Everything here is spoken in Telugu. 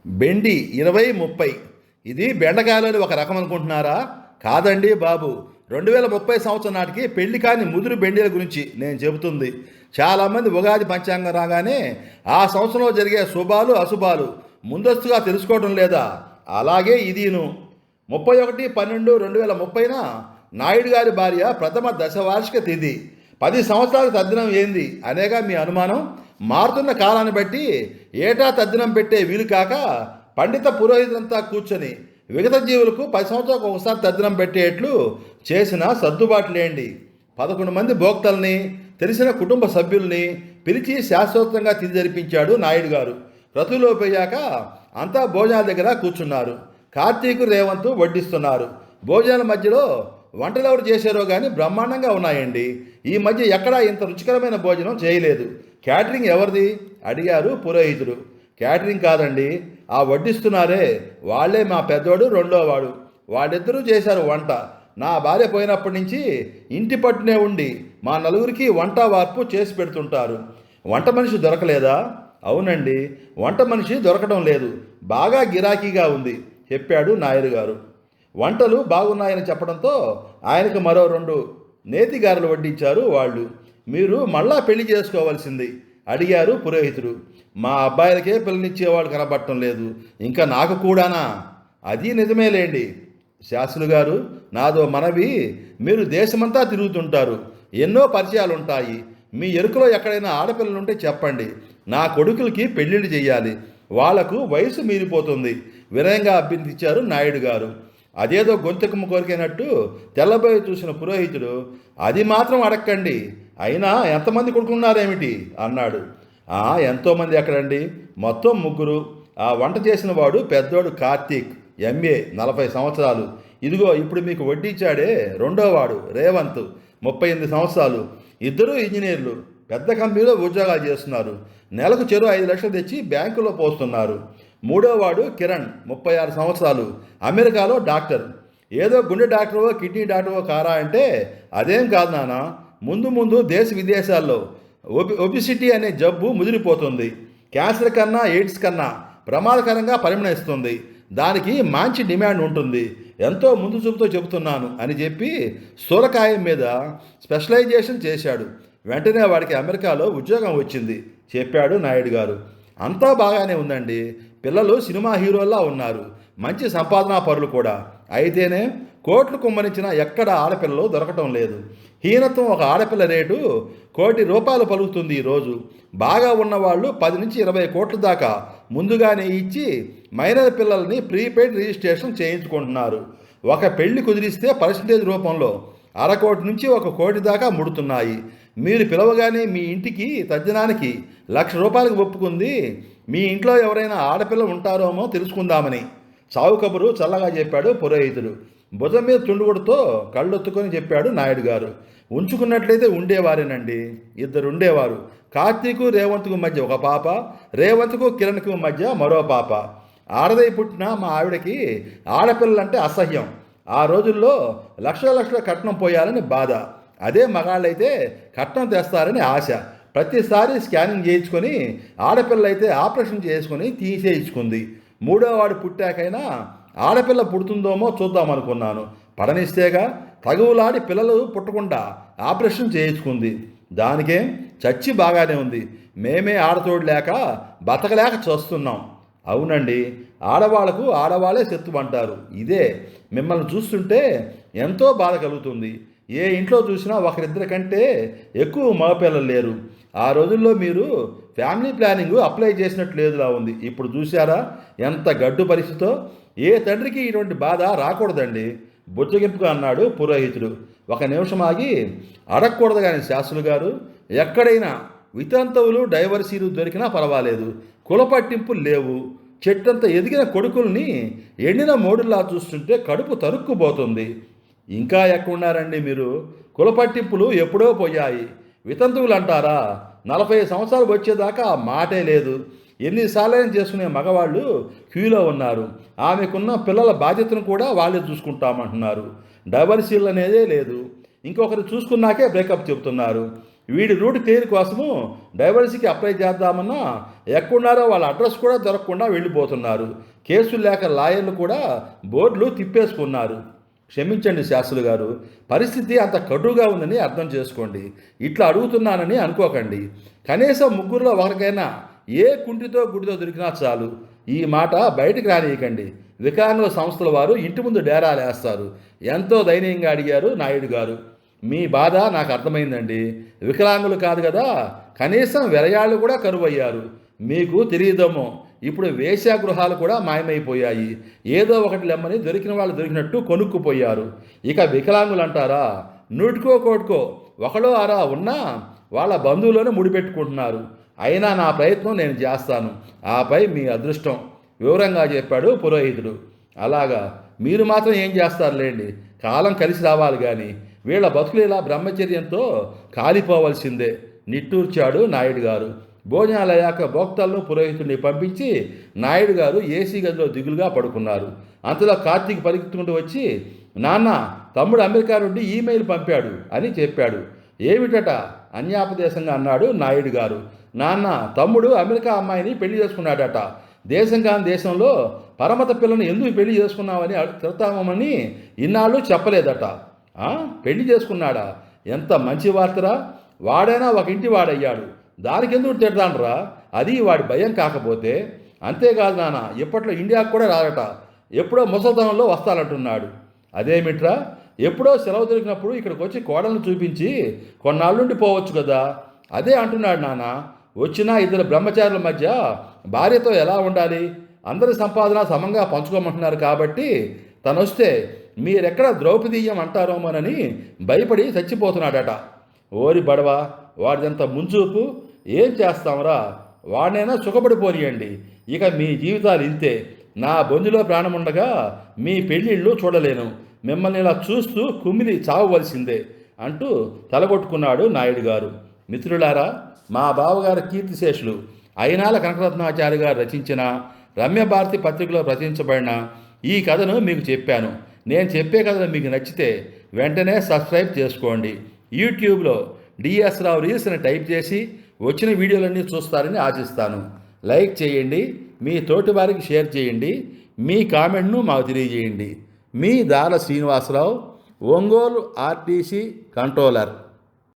బెండి 20, 30. ఇది బెండకాయలోని ఒక రకం అనుకుంటున్నారా? కాదండి బాబు. 2030 సంవత్సరం నాటికి పెళ్లి కాని ముదురు బెండీల గురించి నేను చెబుతుంది. చాలామంది ఉగాది పంచాంగం రాగానే ఆ సంవత్సరంలో జరిగే శుభాలు అశుభాలు ముందస్తుగా తెలుసుకోవడం లేదా? అలాగే ఇదిను. 31/12/2030న నాయుడు గారి భార్య ప్రథమ దశవార్షిక తిథి. 10 సంవత్సరాల తద్దినం ఏంది అనేగా మీ అనుమానం? మారుతున్న కాలాన్ని బట్టి ఏటా తద్దినం పెట్టే వీలు కాక పండిత పురోహితులంతా కూర్చొని విగత జీవులకు 10 సంవత్సరాలకు ఒకసారి తద్దినం పెట్టేట్లు చేసిన సర్దుబాట్లేండి. 11 మంది భోక్తల్ని, తెలిసిన కుటుంబ సభ్యుల్ని పిలిచి శాశ్వతంగా తిథి జరిపించాడు నాయుడు గారు. రతులోపోయాక అంతా భోజనాల దగ్గర కూర్చున్నారు. కార్తీకు, రేవంతు వడ్డిస్తున్నారు. భోజనాల మధ్యలో వంటలు ఎవరు చేశారో కానీ బ్రహ్మాండంగా ఉన్నాయండి. ఈ మధ్య ఎక్కడా ఇంత రుచికరమైన భోజనం చేయలేదు. క్యాటరింగ్ ఎవరిది అడిగారు పురోహితుడు. క్యాటరింగ్ కాదండి, ఆ వడ్డిస్తున్నారే వాళ్ళే మా పెద్దోడు, రెండోవాడు. వాళ్ళిద్దరూ చేశారు వంట. నా భార్య పోయినప్పటి నుంచి ఇంటి పట్టునే ఉండి మా నలుగురికి వంట వార్పు చేసి పెడుతుంటారు. వంట మనిషి దొరకలేదా? అవునండి, వంట మనిషి దొరకడం లేదు. బాగా గిరాకీగా ఉంది చెప్పాడు నాయుడు గారు. వంటలు బాగున్నాయని చెప్పడంతో ఆయనకు మరో 2 నేతిగారెలు వడ్డించారు వాళ్ళు. మీరు మళ్ళా పెళ్లి చేసుకోవాల్సింది అడిగారు పురోహితుడు. మా అబ్బాయిలకే పిల్లనిచ్చేవాళ్ళు కనబడటం లేదు, ఇంకా నాకు కూడానా? అది నిజమేలేండి. శాస్త్రులు గారు, నాదో మనవి. మీరు దేశమంతా తిరుగుతుంటారు, ఎన్నో పరిచయాలు ఉంటాయి. మీ ఎరుకలో ఎక్కడైనా ఆడపిల్లలుంటే చెప్పండి. నా కొడుకులకి పెళ్ళిళ్ళు చెయ్యాలి, వాళ్లకు వయసు మీరిపోతుంది వినయంగా అభ్యర్థించారు నాయుడు గారు. అదేదో గొంతుకమ్మ కోరికైనట్టు తెల్లబోయి చూసిన పురోహితుడు, అది మాత్రం అడక్కండి, అయినా ఎంతమంది కొడుకున్నారేమిటి అన్నాడు. ఎంతోమంది ఎక్కడండి, మొత్తం 3. ఆ వంట చేసిన వాడు పెద్దోడు కార్తీక్, ఎంఏ, 40 సంవత్సరాలు. ఇదిగో ఇప్పుడు మీకు వడ్డించాడే రెండోవాడు రేవంత్, 38 సంవత్సరాలు. ఇద్దరూ ఇంజనీర్లు, పెద్ద కంపెనీలో ఉద్యోగాలు చేస్తున్నారు. నెలకు చెరో 5 లక్షలు తెచ్చి బ్యాంకులో పోస్తున్నారు. మూడోవాడు కిరణ్, 36 సంవత్సరాలు, అమెరికాలో డాక్టర్. ఏదో గుండె డాక్టరో కిడ్నీ డాక్టరో కారా అంటే అదేం కాదు నాన్న. ముందు ముందు దేశ విదేశాల్లో ఒబిసిటీ అనే జబ్బు ముదిరిపోతుంది. క్యాన్సర్ కన్నా ఎయిడ్స్ కన్నా ప్రమాదకరంగా పరిగణిస్తుంది. దానికి మంచి డిమాండ్ ఉంటుంది. ఎంతో ముందు చూపుతో చెబుతున్నాను అని చెప్పి స్థూలకాయం మీద స్పెషలైజేషన్ చేశాడు. వెంటనే వాడికి అమెరికాలో ఉద్యోగం వచ్చింది చెప్పాడు నాయుడు గారు. అంతా బాగానే ఉందండి. పిల్లలు సినిమా హీరోల్లా ఉన్నారు, మంచి సంపాదనా పరులు కూడా. అయితేనే కోట్లు కుమ్మరించిన ఎక్కడ ఆడపిల్లలు దొరకటం లేదు. హీనత్వం ఒక ఆడపిల్ల రేటు ₹1,00,00,000 పలుకుతుంది ఈరోజు. బాగా ఉన్నవాళ్ళు 10 నుంచి 20 కోట్ల దాకా ముందుగానే ఇచ్చి మైనర్ పిల్లల్ని ప్రీపెయిడ్ రిజిస్ట్రేషన్ చేయించుకుంటున్నారు. ఒక పెళ్లి కుదిరిస్తే పర్సంటేజ్ రూపంలో ₹1,00,00,000 నుంచి ₹1,00,00,000 దాకా ముడుతున్నాయి. మీరు పిలవగానే మీ ఇంటికి తద్దినానికి ₹1,00,000 ఒప్పుకుంది మీ ఇంట్లో ఎవరైనా ఆడపిల్ల ఉంటారోమో తెలుసుకుందామని. సావు కబురు చల్లగా చెప్పాడు పురోహితుడు. భుజం మీద తుండుగుడుతో కళ్ళొత్తుకొని చెప్పాడు నాయుడు గారు. ఉంచుకున్నట్లయితే ఉండేవారేనండి, 2 ఉండేవారు. కార్తీకు, రేవంత్కు మధ్య ఒక పాప, రేవంత్కు కిరణ్కు మధ్య మరో పాప. ఆడదై పుట్టిన మా ఆవిడకి ఆడపిల్లలంటే అసహ్యం. ఆ రోజుల్లో లక్షల కట్నం పోయాలని బాధ. అదే మగాళ్ళైతే కట్నం తెస్తారని ఆశ. ప్రతిసారి స్కానింగ్ చేయించుకొని ఆడపిల్లైతే ఆపరేషన్ చేసుకొని తీసేయించుకుంది. మూడోవాడు పుట్టాకైనా ఆడపిల్ల పుడుతుందోమో చూద్దామనుకున్నాను. పడనిస్తేగా తగువులాడి పిల్లలు పుట్టకుండా ఆపరేషన్ చేయించుకుంది. దానికేం చచ్చి బాగానే ఉంది. మేమే ఆడతోడు లేక బతకలేక చూస్తున్నాం. అవునండి, ఆడవాళ్లకు ఆడవాళ్లే శత్రువు అంటారు. ఇదే మిమ్మల్ని చూస్తుంటే ఎంతో బాధ కలుగుతుంది. ఏ ఇంట్లో చూసినా ఒకరిద్దరి కంటే ఎక్కువ మగపిల్లలు లేరు. ఆ రోజుల్లో మీరు ఫ్యామిలీ ప్లానింగ్ అప్లై చేసినట్టు లేదులా ఉంది. ఇప్పుడు చూశారా ఎంత గడ్డు పరిస్థితో? ఏ తండ్రికి ఇటువంటి బాధ రాకూడదండి బుజ్జగింపుగా అన్నాడు పురోహితుడు. ఒక నిమిషం ఆగి, అడగకూడదు కానీ శాస్త్రులు గారు, ఎక్కడైనా వితంతువులు డైవర్సీలు దొరికినా పర్వాలేదు, కులపట్టింపులు లేవు. చెట్టంత ఎదిగిన కొడుకుల్ని ఎండిన మోడులా చూస్తుంటే కడుపు తరుక్కుపోతుంది. ఇంకా ఎక్కడున్నారండి మీరు? కులపట్టింపులు ఎప్పుడో పోయాయి. వితంతువులు అంటారా? 40 సంవత్సరాలు వచ్చేదాకా మాటే లేదు. ఎన్నిసార్లైనా చేసుకునే మగవాళ్ళు క్యూలో ఉన్నారు. ఆమెకున్న పిల్లల బాధ్యతను కూడా వాళ్ళే చూసుకుంటామంటున్నారు. డైవర్సీలు అనేదే లేదు. ఇంకొకరు చూసుకున్నాకే బ్రేకప్ చెబుతున్నారు. వీడి రూట్ క్లియర్ కోసము డైవర్సిటీకి అప్లై చేద్దామన్నా ఎక్కడున్నారో వాళ్ళ అడ్రస్ కూడా దొరకకుండా వెళ్ళిపోతున్నారు. కేసులు లేక లాయర్లు కూడా బోర్డులు తిప్పేసుకున్నారు. క్షమించండి శాస్త్రులు గారు, పరిస్థితి అంత కటుగా ఉందని అర్థం చేసుకోండి. ఇట్లా అడుగుతున్నానని అనుకోకండి. కనీసం ముగ్గురులో ఒకరికైనా ఏ కుంటితో గుడితో దొరికినా చాలు. ఈ మాట బయటికి రానియకండి. వికలాంగుల సంస్థల వారు ఇంటి ముందు డేరాలేస్తారు. ఎంతో దయనీయంగా అడిగారు నాయుడు గారు. మీ బాధ నాకు అర్థమైందండి. వికలాంగులు కాదు కదా, కనీసం వెలయాళ్ళు కూడా కరువయ్యారు. మీకు తెలియదేమో, ఇప్పుడు వేశ్యాగృహాలు కూడా మాయమైపోయాయి. ఏదో ఒకటి లెమ్మని దొరికిన వాళ్ళు దొరికినట్టు కొనుక్కుపోయారు. ఇక వికలాంగులు అంటారా, నూటికో కోటికో ఒకడో అరా ఉన్నా వాళ్ళ బంధువులను ముడిపెట్టుకుంటున్నారు. అయినా నా ప్రయత్నం నేను చేస్తాను, ఆపై మీ అదృష్టం, వివరంగా చెప్పాడు పురోహితుడు. అలాగా, మీరు మాత్రం ఏం చేస్తారులేండి, కాలం కలిసి రావాలి కానీ వీళ్ళ బతుకులు ఇలా బ్రహ్మచర్యంతో కాలిపోవలసిందే, నిట్టూర్చాడు నాయుడు గారు. భోజనాలు అయ్యాక భోక్తలను పురోహితుడిని పంపించి నాయుడు గారు ఏసీ గదిలో దిగులుగా పడుకున్నారు. అంతలో కార్తీక్ పరిగెత్తుకుంటూ వచ్చి, నాన్న, తమ్ముడు అమెరికా నుండి ఈమెయిల్ పంపాడు అని చెప్పాడు. ఏమిటట అన్యాపదేశంగా అన్నాడు నాయుడు గారు. నాన్న, తమ్ముడు అమెరికా అమ్మాయిని పెళ్లి చేసుకున్నాడట. దేశం కాని దేశంలో పరమత పిల్లను ఎందుకు పెళ్లి చేసుకున్నామని తిడతామని ఇన్నాళ్ళు చెప్పలేదట. పెళ్లి చేసుకున్నాడా? ఎంత మంచి వార్తరా! వాడైనా ఒక ఇంటి వాడయ్యాడు, దానికెందుకు తిడతానరా? అది వాడి భయం కాకపోతే. అంతేకాదు నాన్న, ఇప్పట్లో ఇండియాకు కూడా రాడట, ఎప్పుడో ముసల్తనంలో వస్తానంటున్నాడు. అదేమిట్రా? ఎప్పుడో సెలవు దొరికినప్పుడు ఇక్కడికి వచ్చి కోడలను చూపించి కొన్నాళ్ళుండి పోవచ్చు కదా. అదే అంటున్నాడు నాన్న. వచ్చినా ఇద్దరు బ్రహ్మచారుల మధ్య భార్యతో ఎలా ఉండాలి? అందరి సంపాదన సమంగా పంచుకోమంటున్నారు కాబట్టి తనొస్తే మీరెక్కడ ద్రౌపదీయం అంటారోమోనని భయపడి చచ్చిపోతున్నాడట. ఓరి బడవా, వాడిదంత ముంచూపు. ఏం చేస్తాంరా, వాడినైనా సుఖపడిపోనియండి. ఇక మీ జీవితాలు ఇంతే. నా బొందులో ప్రాణముండగా మీ పెళ్ళిళ్ళు చూడలేను. మిమ్మల్ని ఇలా చూస్తూ కుమిలి చావవలసిందే అంటూ తలగొట్టుకున్నాడు నాయుడు గారు. మిత్రులారా, మా బావగారు కీర్తిశేషులు అయినాల కనకరత్నాచారి గారు రచించిన రమ్యభారతి పత్రికలో ప్రచురించబడిన ఈ కథను మీకు చెప్పాను. నేను చెప్పే కథను మీకు నచ్చితే వెంటనే సబ్స్క్రైబ్ చేసుకోండి. యూట్యూబ్లో డిఎస్ రావు రీల్స్ అని టైప్ చేసి వచ్చిన వీడియోలన్నీ చూస్తారని ఆశిస్తాను. లైక్ చేయండి, మీ తోటి వారికి షేర్ చేయండి, మీ కామెంట్ను మాకు తెలియజేయండి. మీ దాల శ్రీనివాసరావు, ఒంగోలు ఆర్టీసీ కంట్రోలర్.